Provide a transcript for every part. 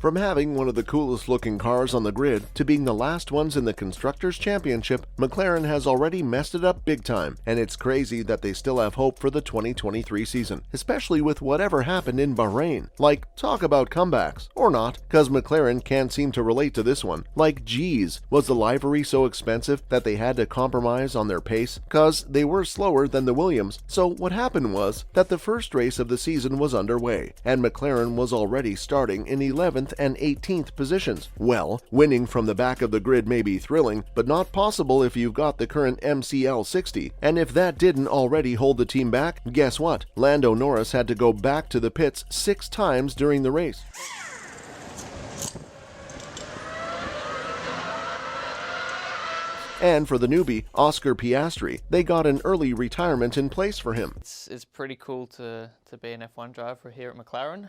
From having one of the coolest looking cars on the grid to being the last ones in the Constructors' Championship, McLaren has already messed it up big time, and it's crazy that they still have hope for the 2023 season, especially with whatever happened in Bahrain. Like, talk about comebacks. Or not, cause McLaren can't seem to relate to this one. Like, geez, was the livery so expensive that they had to compromise on their pace? Cause they were slower than the Williams, so what happened was that the first race of the season was underway, and McLaren was already starting in 11th and 18th positions. Well, winning from the back of the grid may be thrilling, but not possible if you've got the current MCL 60. And if that didn't already hold the team back, guess what? Lando Norris had to go back to the pits 6 times during the race. And for the newbie, Oscar Piastri, they got an early retirement in place for him. It's pretty cool to be an F1 driver here at McLaren.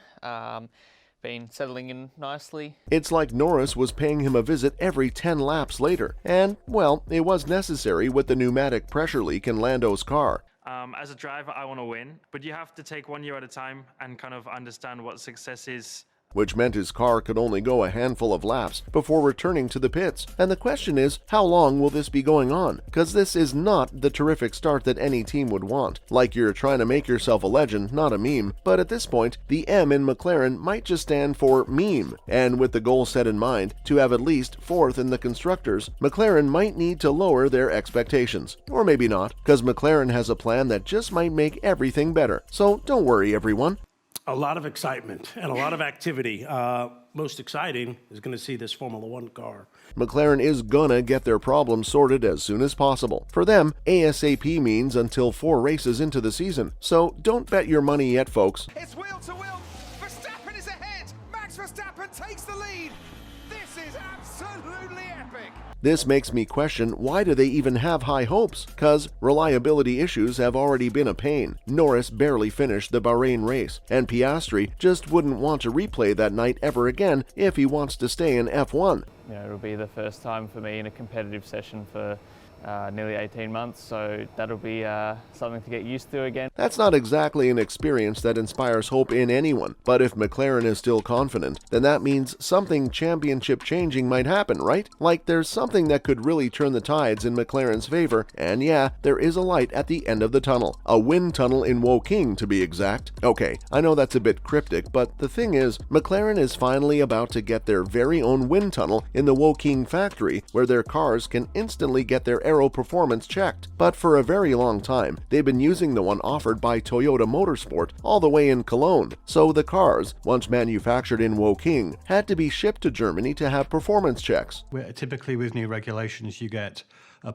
Been settling in nicely. It's like Norris was paying him a visit every 10 laps later. And, well, it was necessary with the pneumatic pressure leak in Lando's car. As a driver, I want to win, but you have to take 1 year at a time and kind of understand what success is. Which meant his car could only go a handful of laps before returning to the pits. And the question is, how long will this be going on? Because this is not the terrific start that any team would want. Like you're trying to make yourself a legend, not a meme. But at this point, the M in McLaren might just stand for meme. And with the goal set in mind, to have at least 4th in the Constructors, McLaren might need to lower their expectations. Or maybe not, because McLaren has a plan that just might make everything better. So don't worry, everyone. A lot of excitement and a lot of activity. Most exciting is going to see this Formula One car. McLaren is gonna get their problems sorted as soon as possible. For them, ASAP means until 4 races into the season. So don't bet your money yet, folks. It's wheel to wheel. Verstappen is ahead. Max Verstappen takes the lead. This is absolutely epic. This makes me question, why do they even have high hopes? Cause reliability issues have already been a pain. Norris barely finished the Bahrain race, and Piastri just wouldn't want to replay that night ever again if he wants to stay in F1. It'll be the first time for me in a competitive session for nearly 18 months, so that'll be something to get used to again. That's not exactly an experience that inspires hope in anyone, but if McLaren is still confident, then that means something championship changing might happen, right? Like there's something that could really turn the tides in McLaren's favor, and yeah, there is a light at the end of the tunnel. A wind tunnel in Woking, to be exact. Okay, I know that's a bit cryptic, but the thing is, McLaren is finally about to get their very own wind tunnel in the Woking factory, where their cars can instantly get their aero performance checked. But for a very long time, they've been using the one offered by Toyota Motorsport all the way in Cologne. So the cars, once manufactured in Woking, had to be shipped to Germany to have performance checks. Typically with new regulations, you get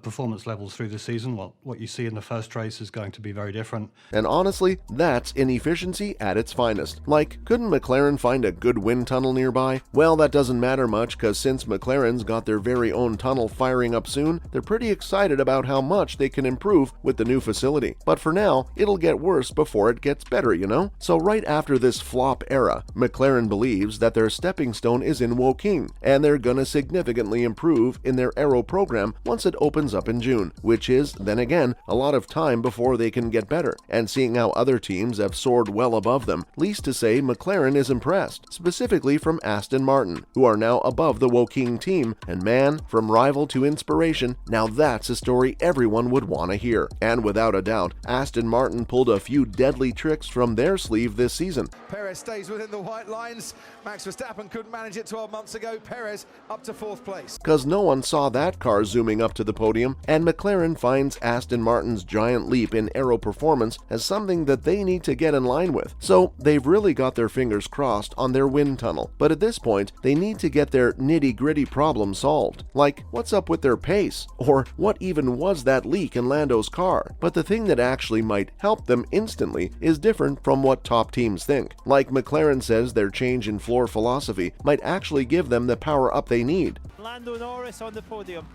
performance levels through the season. Well, what you see in the first race is going to be very different. And honestly, that's inefficiency at its finest. Like, couldn't McLaren find a good wind tunnel nearby? Well, that doesn't matter much, because since McLaren's got their very own tunnel firing up soon, they're pretty excited about how much they can improve with the new facility. But for now, it'll get worse before it gets better, you know? So right after this flop era, McLaren believes that their stepping stone is in Woking, and they're gonna significantly improve in their aero program once it opens up in June, which is, then again, a lot of time before they can get better. And seeing how other teams have soared well above them, least to say McLaren is impressed, specifically from Aston Martin, who are now above the Woking team, and man, from rival to inspiration, now that's a story everyone would want to hear. And without a doubt, Aston Martin pulled a few deadly tricks from their sleeve this season. Perez stays within the white lines. Max Verstappen couldn't manage it 12 months ago. Perez up to 4th place. Cause no one saw that car zooming up to the podium, and McLaren finds Aston Martin's giant leap in aero performance as something that they need to get in line with. So they've really got their fingers crossed on their wind tunnel. But at this point, they need to get their nitty-gritty problem solved. Like, what's up with their pace? Or what even was that leak in Lando's car? But the thing that actually might help them instantly is different from what top teams think. Like McLaren says their change in floor philosophy might actually give them the power up they need. Lando Norris on the podium.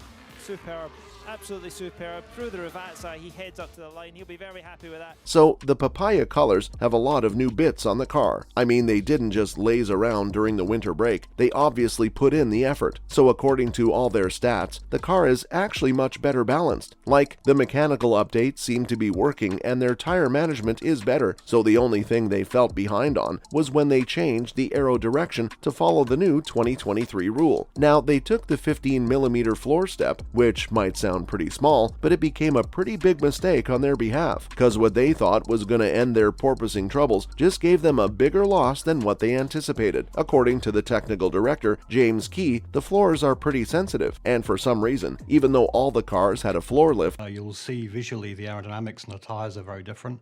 Superb. absolutely superb. Through the Ravazza, he heads up to the line. He'll be very happy with that. So, the papaya colors have a lot of new bits on the car. I mean, they didn't just laze around during the winter break, they obviously put in the effort. So according to all their stats, the car is actually much better balanced. Like, the mechanical updates seem to be working and their tire management is better, so the only thing they felt behind on was when they changed the aero direction to follow the new 2023 rule. Now, they took the 15mm floor step, which might sound pretty small, but it became a pretty big mistake on their behalf, because what they thought was going to end their porpoising troubles just gave them a bigger loss than what they anticipated. According to the technical director, James Key, the floors are pretty sensitive, and for some reason, even though all the cars had a floor lift, You'll see visually the aerodynamics and the tyres are very different.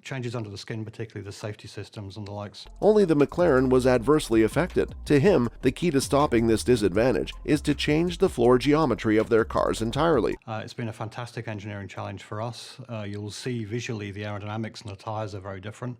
Changes under the skin, particularly the safety systems and the likes. only the McLaren was adversely affected. To him, the key to stopping this disadvantage is to change the floor geometry of their cars entirely. It's been a fantastic engineering challenge for us. You'll see visually the aerodynamics and the tyres are very different.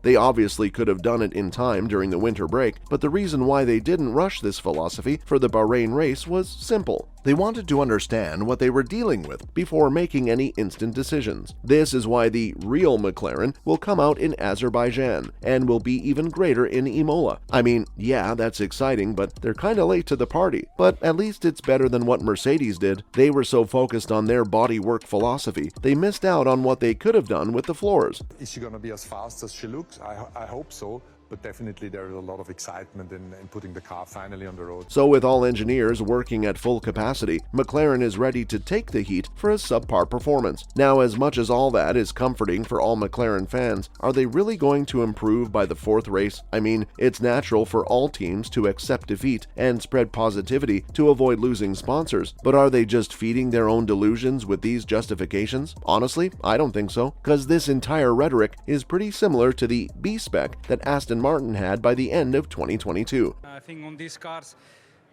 They obviously could have done it in time during the winter break, but the reason why they didn't rush this philosophy for the Bahrain race was simple. They wanted to understand what they were dealing with before making any instant decisions. This is why the real McLaren will come out in Azerbaijan and will be even greater in Imola. I mean, yeah, that's exciting, but they're kinda late to the party. But at least it's better than what Mercedes did. They were so focused on their bodywork philosophy, they missed out on what they could have done with the floors. Is she going to be as fast as she looks? I hope so. But definitely there is a lot of excitement in putting the car finally on the road. So with all engineers working at full capacity, McLaren is ready to take the heat for a subpar performance. Now, as much as all that is comforting for all McLaren fans, are they really going to improve by the fourth race? I mean, it's natural for all teams to accept defeat and spread positivity to avoid losing sponsors, but are they just feeding their own delusions with these justifications? Honestly, I don't think so, because this entire rhetoric is pretty similar to the B-spec that Aston Martin had by the end of 2022. I think on these cars,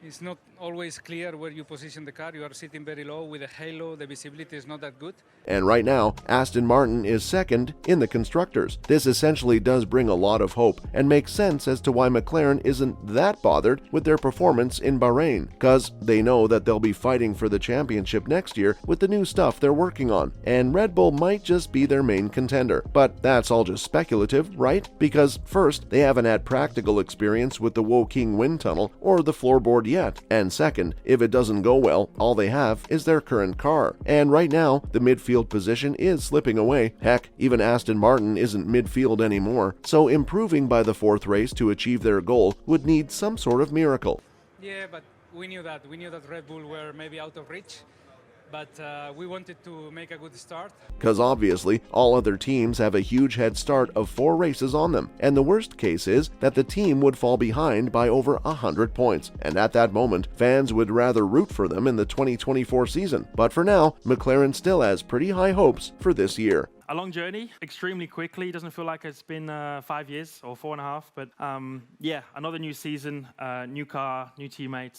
it's not always clear where you position the car. You are sitting very low with a halo. The visibility is not that good. And right now, Aston Martin is second in the constructors. This essentially does bring a lot of hope and makes sense as to why McLaren isn't that bothered with their performance in Bahrain, because they know that they'll be fighting for the championship next year with the new stuff they're working on, and Red Bull might just be their main contender. But that's all just speculative, right? Because first, they haven't had practical experience with the Woking wind tunnel or the floorboard yet, and second, if it doesn't go well, all they have is their current car. And right now, the midfield position is slipping away. Heck, even Aston Martin isn't midfield anymore, so improving by the fourth race to achieve their goal would need some sort of miracle. Yeah, but we knew that. We knew that Red Bull were maybe out of reach. But we wanted to make a good start. Because obviously, all other teams have a huge head start of 4 races on them, and the worst case is that the team would fall behind by over 100 points, and at that moment, fans would rather root for them in the 2024 season. But for now, McLaren still has pretty high hopes for this year. A long journey, extremely quickly. Doesn't feel like it's been 5 years or 4.5. But yeah, another new season, new car, new teammates.